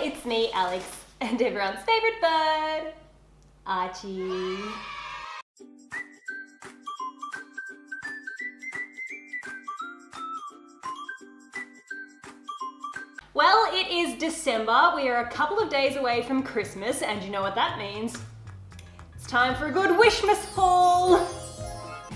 it's me, Alex, and everyone's favorite bird, Archie. Well, it is December. We are a couple of days away from Christmas, and you know what that means. It's time for a good Wishmas haul.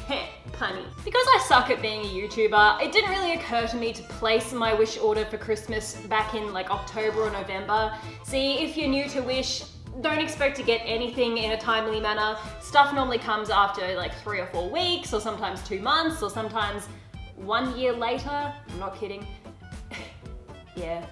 Heh, punny. Because I suck at being a YouTuber, it didn't really occur to me to place my Wish order for Christmas back in like October or November. See, if you're new to Wish, don't expect to get anything in a timely manner. Stuff normally comes after like 3 or 4 weeks, or sometimes 2 months, or sometimes 1 year later. I'm not kidding. Yeah.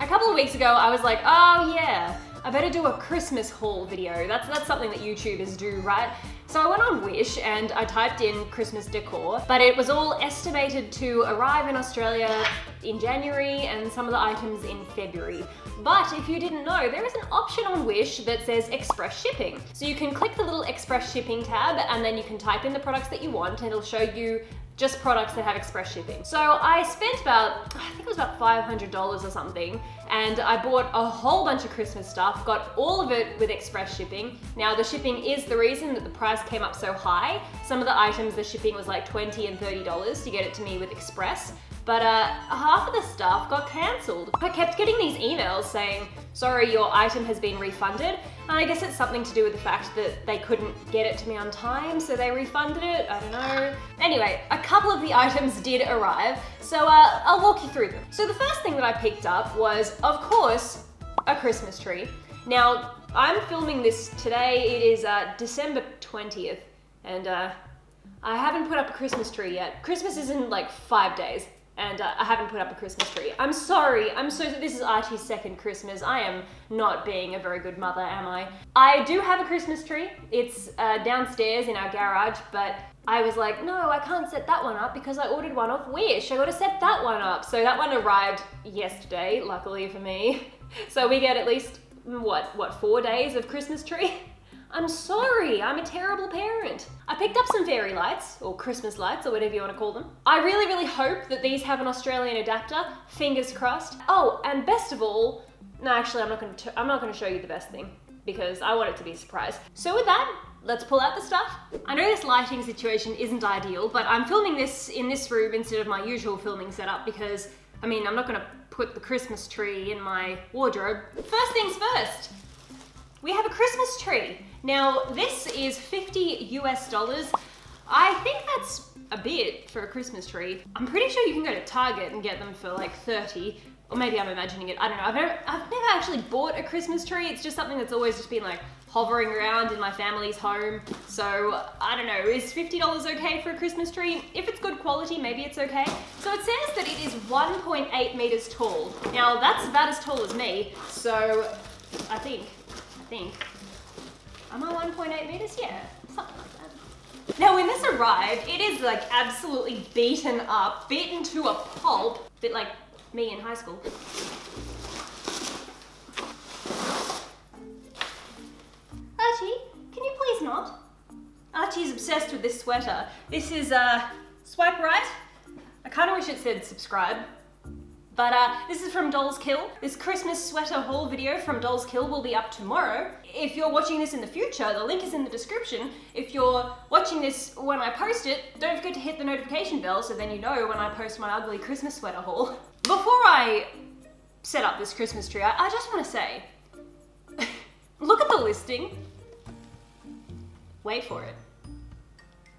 A couple of weeks ago, I was like, oh yeah, I better do a Christmas haul video. That's something that YouTubers do, right? So I went on Wish and I typed in Christmas decor, but it was all estimated to arrive in Australia in January and some of the items in February. But if you didn't know, there is an option on Wish that says express shipping. So you can click the little express shipping tab and then you can type in the products that you want and it'll show you just products that have express shipping. So I spent about, I think it was about $500 or something, and I bought a whole bunch of Christmas stuff, got all of it with express shipping. Now the shipping is the reason that the price came up so high. Some of the items, the shipping was like $20 and $30 to get it to me with express. But half of the stuff got cancelled. I kept getting these emails saying, sorry, your item has been refunded. And I guess it's something to do with the fact that they couldn't get it to me on time, so they refunded it, I don't know. Anyway, a couple of the items did arrive, so I'll walk you through them. So the first thing that I picked up was, of course, a Christmas tree. Now, I'm filming this today, it is December 20th, and I haven't put up a Christmas tree yet. Christmas is in like 5 days. And I haven't put up a Christmas tree. I'm sorry, this is Archie's second Christmas. I am not being a very good mother, am I? I do have a Christmas tree. It's downstairs in our garage, but I was like, no, I can't set that one up because I ordered one off Wish. I gotta set that one up. So that one arrived yesterday, luckily for me. So we get at least, what, 4 days of Christmas tree? I'm sorry, I'm a terrible parent. I picked up some fairy lights, or Christmas lights, or whatever you want to call them. I really, really hope that these have an Australian adapter, fingers crossed. Oh, and best of all, no, actually I'm not gonna show you the best thing, because I want it to be a surprise. So with that, let's pull out the stuff. I know this lighting situation isn't ideal, but I'm filming this in this room instead of my usual filming setup because, I mean, I'm not gonna put the Christmas tree in my wardrobe. First things first. We have a Christmas tree. Now, this is $50 US. I think that's a bit for a Christmas tree. I'm pretty sure you can go to Target and get them for like 30, or maybe I'm imagining it, I don't know. I've never actually bought a Christmas tree. It's just something that's always just been like hovering around in my family's home. So, I don't know, is $50 okay for a Christmas tree? If it's good quality, maybe it's okay. So it says that it is 1.8 meters tall. Now, that's about as tall as me, so I think. Am I 1.8 meters? Yeah, something like that. Now when this arrived, it is like absolutely beaten up, beaten to a pulp, a bit like me in high school. Archie, can you please not? Archie's obsessed with this sweater. This is swipe right. I kind of wish it said subscribe. But this is from Dolls Kill. This Christmas sweater haul video from Dolls Kill will be up tomorrow. If you're watching this in the future, the link is in the description. If you're watching this when I post it, don't forget to hit the notification bell so then you know when I post my ugly Christmas sweater haul. Before I set up this Christmas tree, I just want to say, look at the listing. Wait for it.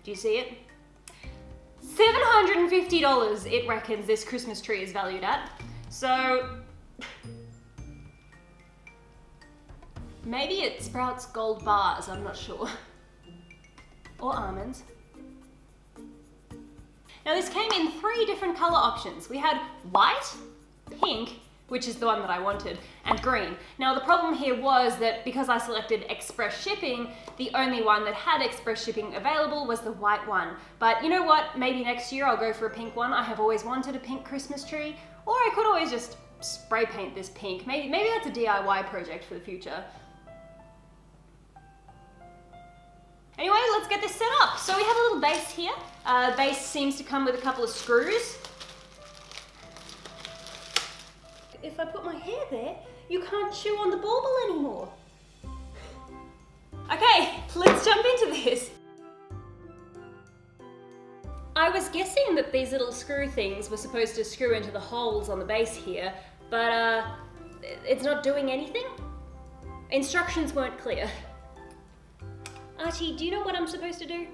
Do you see it? $750 it reckons this Christmas tree is valued at. So maybe it sprouts gold bars, I'm not sure. Or almonds. Now this came in 3 different color options. We had white, pink, which is the one that I wanted, and green. Now the problem here was that because I selected express shipping, the only one that had express shipping available was the white one. But you know what, maybe next year I'll go for a pink one. I have always wanted a pink Christmas tree, or I could always just spray paint this pink. Maybe that's a DIY project for the future. Anyway, let's get this set up. So we have a little base here. The base seems to come with a couple of screws. If I put my hair there, you can't chew on the bauble anymore. Okay, let's jump into this. I was guessing that these little screw things were supposed to screw into the holes on the base here, but it's not doing anything. Instructions weren't clear. Archie, do you know what I'm supposed to do?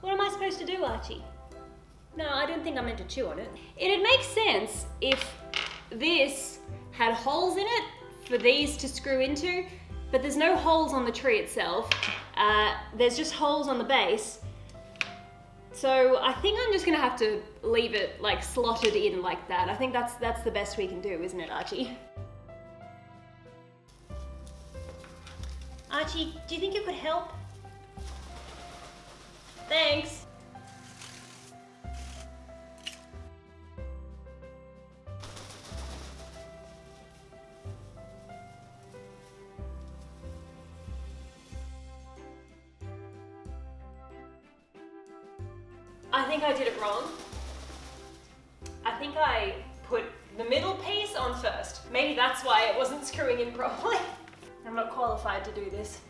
What am I supposed to do, Archie? No, I don't think I'm meant to chew on it. It'd make sense if this had holes in it for these to screw into, but there's no holes on the tree itself. There's just holes on the base. So I think I'm just gonna have to leave it like slotted in like that. I think that's the best we can do, isn't it, Archie? Archie, do you think you could help? Thanks. I think I did it wrong. I think I put the middle piece on first. Maybe that's why it wasn't screwing in properly. I'm not qualified to do this.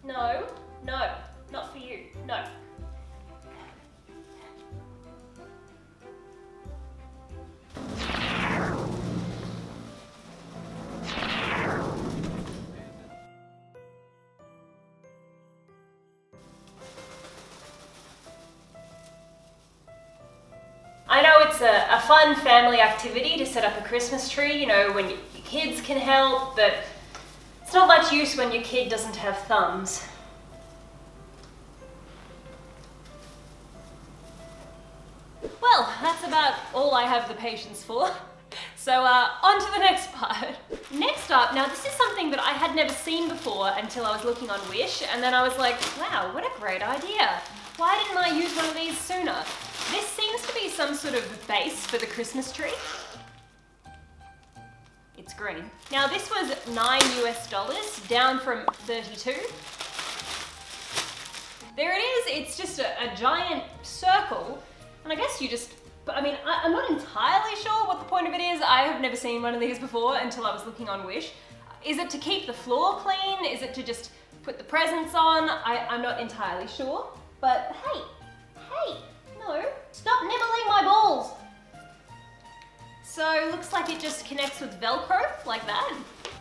No, no, not for you, no. I know it's a fun family activity to set up a Christmas tree, you know, when your kids can help, but it's not much use when your kid doesn't have thumbs. Well, that's about all I have the patience for. So on to the next part. Next up, now this is something that I had never seen before until I was looking on Wish, and then I was like, wow, what a great idea. Why didn't I use one of these sooner? This seems to be some sort of base for the Christmas tree. It's green. Now this was $9 US, down from 32. There it is, it's just a giant circle, and I guess you just, I mean, I'm not entirely sure what the point of it is. I have never seen one of these before until I was looking on Wish. Is it to keep the floor clean? Is it to just put the presents on? I'm not entirely sure, but hey, no, stop nibbling my balls. So looks like it just connects with Velcro, like that.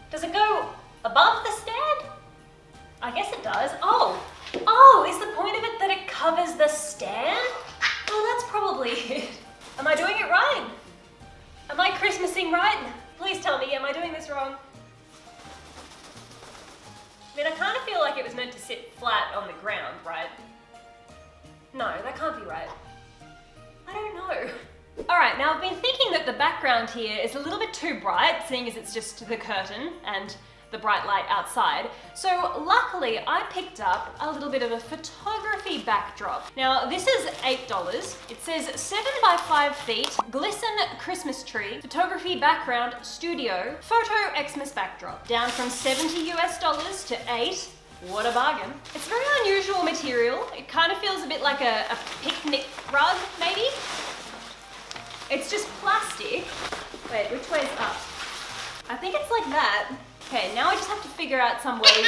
Does it go above the stand? I guess it does. Oh, is the point of it that it covers the stand? Oh, that's probably it. Am I doing it right? Am I Christmasing right? Please tell me, am I doing this wrong? I mean, I kind of feel like it was meant to sit flat on the ground, right? No, that can't be right. I don't know. All right, now I've been thinking that the background here is a little bit too bright, seeing as it's just the curtain and the bright light outside. So luckily I picked up a little bit of a photography backdrop. Now this is $8. It says 7 by 5 feet, glisten Christmas tree, photography background, studio, photo Xmas backdrop. Down from $70 US to $8. What a bargain. It's very unusual material. It kind of feels a bit like a picnic rug, maybe. It's just plastic. Wait, which way's up? I think it's like that. Okay, now I just have to figure out some way.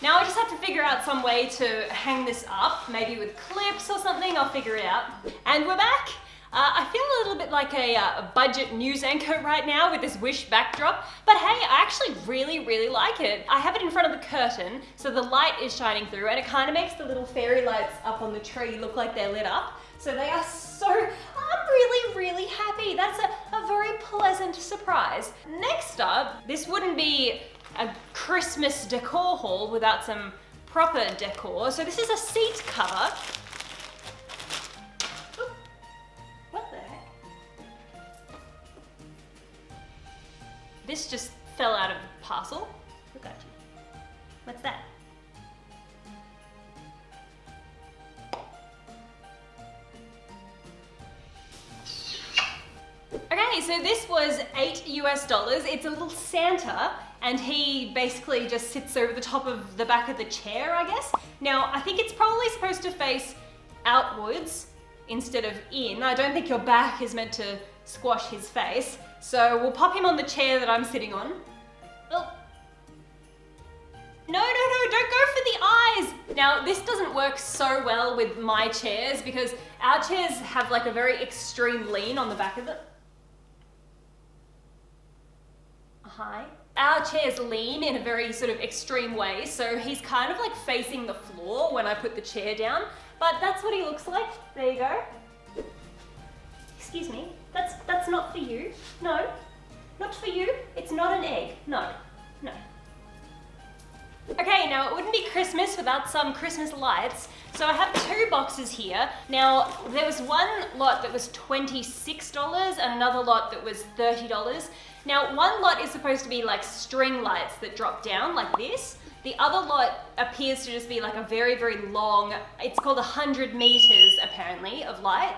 Now I just have to figure out some way to hang this up, maybe with clips or something. I'll figure it out. And we're back. I feel a little bit like a budget news anchor right now with this Wish backdrop, but hey, I actually really like it. I have it in front of the curtain, so the light is shining through, and it kind of makes the little fairy lights up on the tree look like they're lit up. So they are so, I'm really happy. That's a very pleasant surprise. Next up, this wouldn't be a Christmas decor haul without some proper decor. So this is a seat cover. What the heck? This just fell out of the parcel. Look at you. What's that? Okay, so this was $8 US. It's a little Santa, and he basically just sits over the top of the back of the chair, I guess. Now, I think it's probably supposed to face outwards instead of in. I don't think your back is meant to squash his face. So we'll pop him on the chair that I'm sitting on. Oh. No, don't go for the eyes. Now, this doesn't work so well with my chairs because our chairs have like a very extreme lean on the back of them. Hi. Our chairs lean in a very sort of extreme way, so he's kind of like facing the floor when I put the chair down, but that's what he looks like. There you go. Excuse me, that's not for you. No, not for you. It's not an egg. No. Okay, now it wouldn't be Christmas without some Christmas lights. So I have 2 boxes here. Now, there was one lot that was $26 and another lot that was $30. Now, one lot is supposed to be like string lights that drop down like this. The other lot appears to just be like a very, very long, it's called 100 meters apparently of light.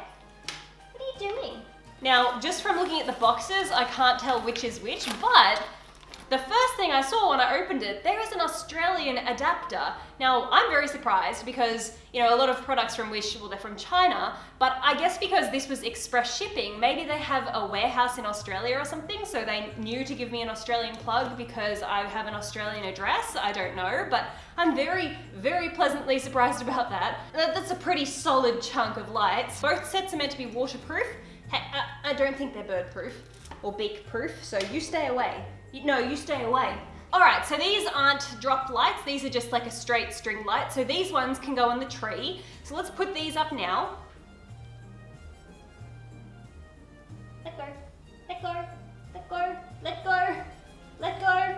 What are you doing? Now, just from looking at the boxes, I can't tell which is which, but the first thing I saw when I opened it, there is an Australian adapter. Now, I'm very surprised because, you know, a lot of products from Wish, well, they're from China, but I guess because this was express shipping, maybe they have a warehouse in Australia or something, so they knew to give me an Australian plug because I have an Australian address. I don't know, but I'm very, very pleasantly surprised about that. That's a pretty solid chunk of lights. Both sets are meant to be waterproof. Hey, I don't think they're bird proof or beak proof, so you stay away. No, you stay away. All right, so these aren't drop lights. These are just like a straight string light. So these ones can go on the tree. So let's put these up now. Let go, let go, let go, let go, let go,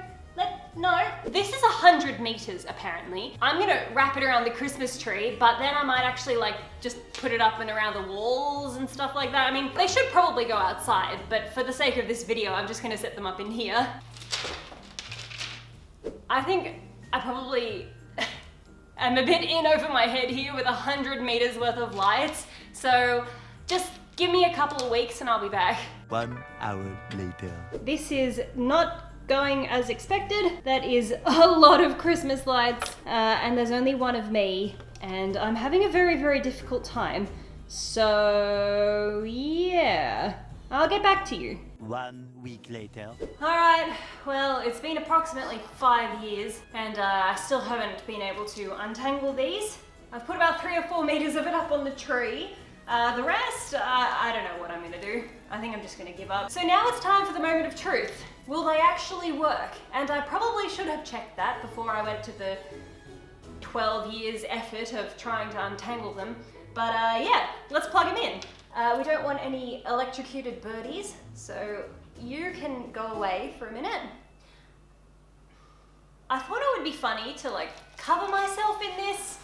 no. This is 100 meters apparently. I'm gonna wrap it around the Christmas tree, but then I might actually like just put it up and around the walls and stuff like that. I mean, they should probably go outside, but for the sake of this video, I'm just gonna set them up in here. I think I probably am a bit in over my head here with 100 meters worth of lights. So just give me a couple of weeks and I'll be back. 1 hour later. This is not going as expected. That is a lot of Christmas lights and there's only one of me and I'm having a very, very difficult time. So yeah, I'll get back to you. 1 week later. Alright, well, it's been approximately 5 years and I still haven't been able to untangle these. I've put about 3 or 4 meters of it up on the tree. The rest, I don't know what I'm gonna do. I think I'm just gonna give up. So now it's time for the moment of truth. Will they actually work? And I probably should have checked that before I went to the 12 years effort of trying to untangle them. But yeah, let's plug them in. We don't want any electrocuted birdies, so you can go away for a minute. I thought it would be funny to like cover myself in this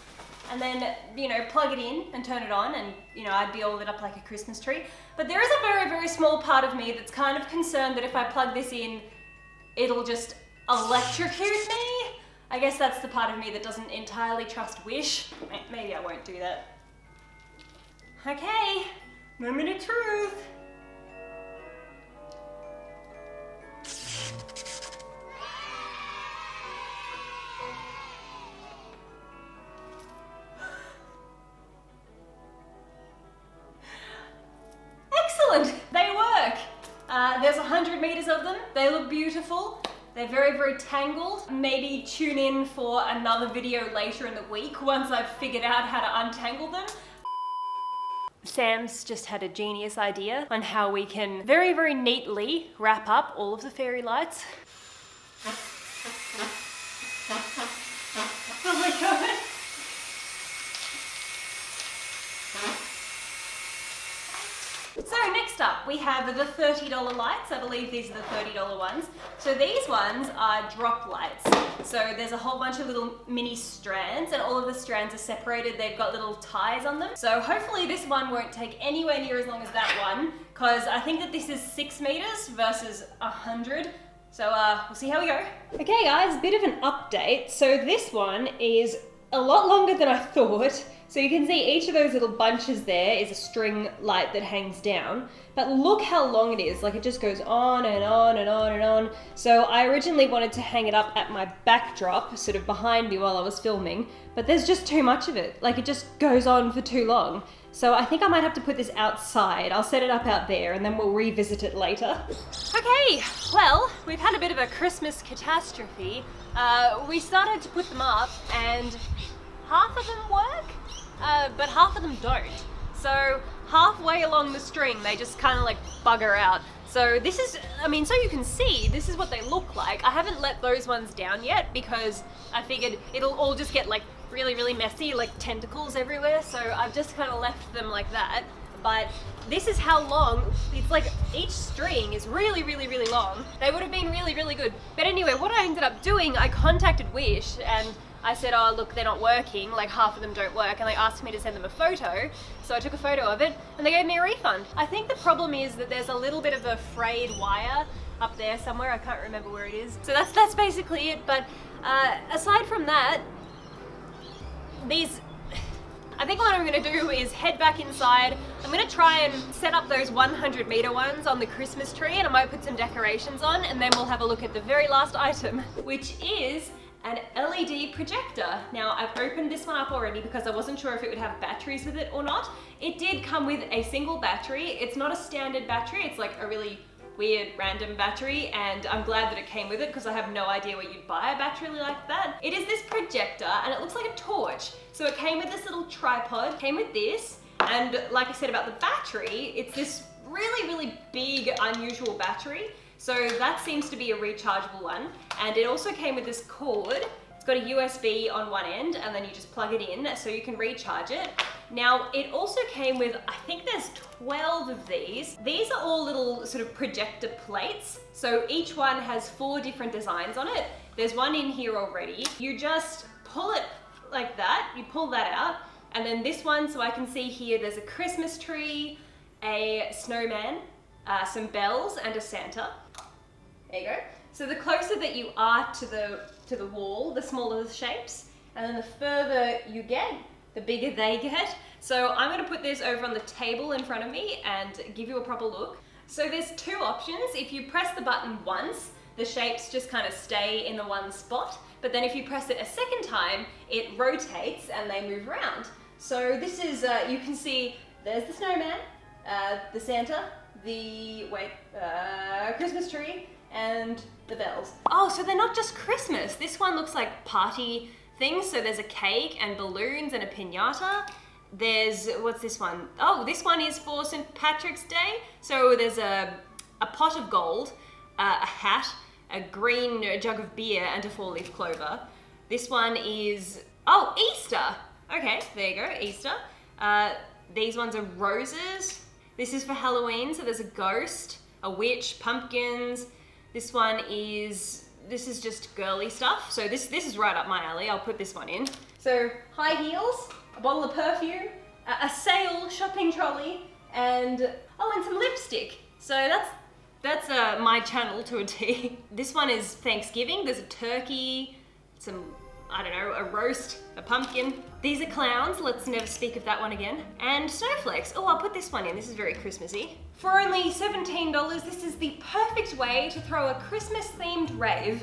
and then, you know, plug it in and turn it on and, you know, I'd be all lit up like a Christmas tree. But there is a very, very small part of me that's kind of concerned that if I plug this in, it'll just electrocute me. I guess that's the part of me that doesn't entirely trust Wish. Maybe I won't do that. Okay, moment of truth. Excellent, they work. There's 100 meters of them. They look beautiful. They're very, very tangled. Maybe tune in for another video later in the week once I've figured out how to untangle them. Sam's just had a genius idea on how we can very, very neatly wrap up all of the fairy lights. Oh my god. So next up we have the $30 lights. I believe these are the $30 ones. So these ones are drop lights. So there's a whole bunch of little mini strands and all of the strands are separated. They've got little ties on them. So hopefully this one won't take anywhere near as long as that one because I think that this is 6 meters versus 100. So we'll see how we go. Okay guys, bit of an update. So this one is a lot longer than I thought. So you can see each of those little bunches there is a string light that hangs down. But look how long it is. Like, it just goes on and on and on and on. So I originally wanted to hang it up at my backdrop, sort of behind me while I was filming, but there's just too much of it. Like, it just goes on for too long. So I think I might have to put this outside. I'll set it up out there and then we'll revisit it later. Okay, well, we've had a bit of a Christmas catastrophe. We started to put them up and half of them work, but half of them don't. So halfway along the string, they just kind of like bugger out. So this is, I mean, so you can see, this is what they look like. I haven't let those ones down yet because I figured it'll all just get like really, really messy, like tentacles everywhere. So I've just kind of left them like that. But this is how long, it's like each string is really, really, really long. They would have been really, really good. But anyway, what I ended up doing, I contacted Wish and I said, oh look, they're not working, like half of them don't work, and they asked me to send them a photo. So I took a photo of it and they gave me a refund. I think the problem is that there's a little bit of a frayed wire up there somewhere. I can't remember where it is. So that's basically it. But aside from that, I think what I'm gonna do is head back inside. I'm gonna try and set up those 100-meter ones on the Christmas tree, and I might put some decorations on, and then we'll have a look at the very last item, which is an LED projector. Now, I've opened this one up already because I wasn't sure if it would have batteries with it or not. It did come with a single battery. It's not a standard battery, it's like a really weird random battery, and I'm glad that it came with it because I have no idea where you'd buy a battery like that. It is this projector and it looks like a torch. So it came with this little tripod, came with this, and like I said about the battery, it's this really, really big, unusual battery. So that seems to be a rechargeable one. And it also came with this cord. It's got a USB on one end and then you just plug it in so you can recharge it. Now, it also came with, I think there's 12 of these. These are all little sort of projector plates. So each one has 4 different designs on it. There's one in here already. You just pull it like that, you pull that out, and then this one, so I can see here, there's a Christmas tree, a snowman, some bells, and a Santa. There you go. So the closer that you are to the wall, the smaller the shapes, and then the further you get, the bigger they get. So I'm gonna put this over on the table in front of me and give you a proper look. So there's 2 options. If you press the button once, the shapes just kind of stay in the one spot, but then if you press it a second time, it rotates and they move around. So this is, you can see, there's the snowman, the Santa, the, Christmas tree, and the bells. Oh, so they're not just Christmas. This one looks like party things. So there's a cake and balloons and a piñata. There's, what's this one? Oh, this one is for St. Patrick's Day. So there's a pot of gold, a hat, a green jug of beer, and a 4-leaf clover. This one is, oh, Easter. Okay, there you go, Easter. These ones are roses. This is for Halloween, so there's a ghost, a witch, pumpkins. This one is, this is just girly stuff. So this is right up my alley. I'll put this one in. So high heels, a bottle of perfume, a sale shopping trolley, and oh, and some lipstick. So that's my channel to a T. This one is Thanksgiving. There's a turkey, some, I don't know, a roast, a pumpkin. These are clowns. Let's never speak of that one again. And snowflakes. Oh, I'll put this one in. This is very Christmassy. For only $17, this is the perfect way to throw a Christmas-themed rave.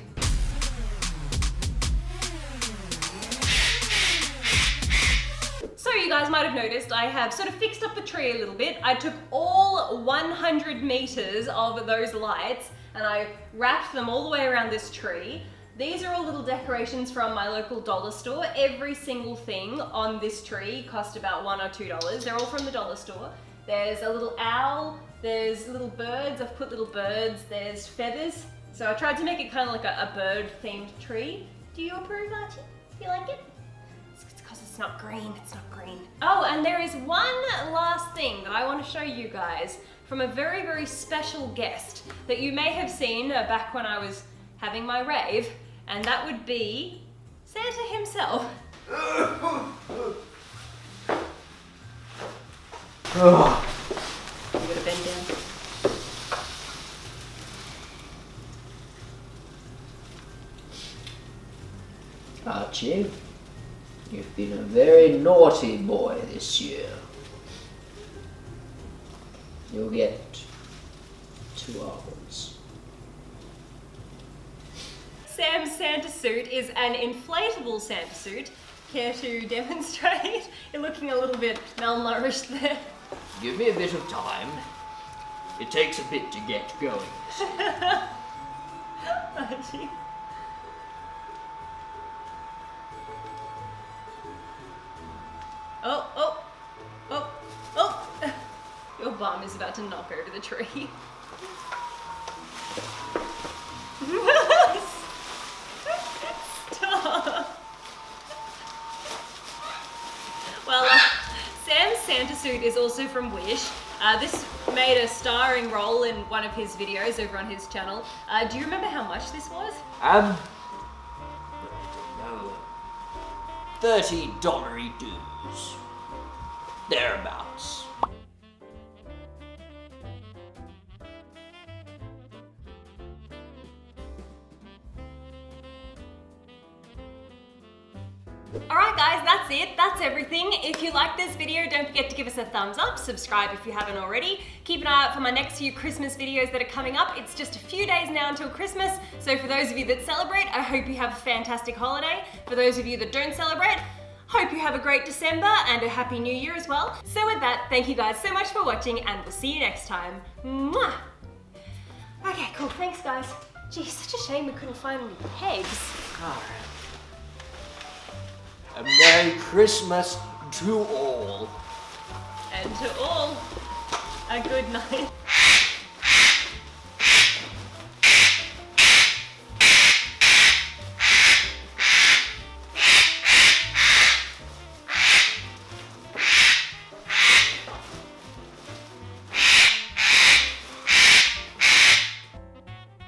So you guys might have noticed I have sort of fixed up the tree a little bit. I took all 100 meters of those lights and I wrapped them all the way around this tree. These are all little decorations from my local dollar store. Every single thing on this tree cost about $1 or $2. They're all from the dollar store. There's a little owl, there's little birds. I've put little birds, there's feathers. So I tried to make it kind of like a bird-themed tree. Do you approve, Archie? Do you like it? It's not green, it's not green. Oh, and there is one last thing that I want to show you guys from a very, very special guest that you may have seen back when I was having my rave, and that would be Santa himself. You gotta bend down. Archie, you You've been a very naughty boy this year. You'll get 2 hours. Sam's Santa suit is an inflatable Santa suit. Care to demonstrate? You're looking a little bit malnourished there. Give me a bit of time. It takes a bit to get going. Oh, gee. Oh. Your bum is about to knock over the tree. Stop. Well, Sam's Santa suit is also from Wish. This made a starring role in one of his videos over on his channel. Do you remember how much this was? No. $30 dues. Thereabouts. Alright guys, that's it. That's everything. If you like this video, don't forget to give us a thumbs up, subscribe if you haven't already. Keep an eye out for my next few Christmas videos that are coming up. It's just a few days now until Christmas, so for those of you that celebrate, I hope you have a fantastic holiday. For those of you that don't celebrate, hope you have a great December and a happy new year as well. So with that, thank you guys so much for watching and we'll see you next time. Mwah! Okay, cool. Thanks guys. Gee, such a shame we couldn't find any pegs. Alright. A Merry Christmas to all. And to all, a good night.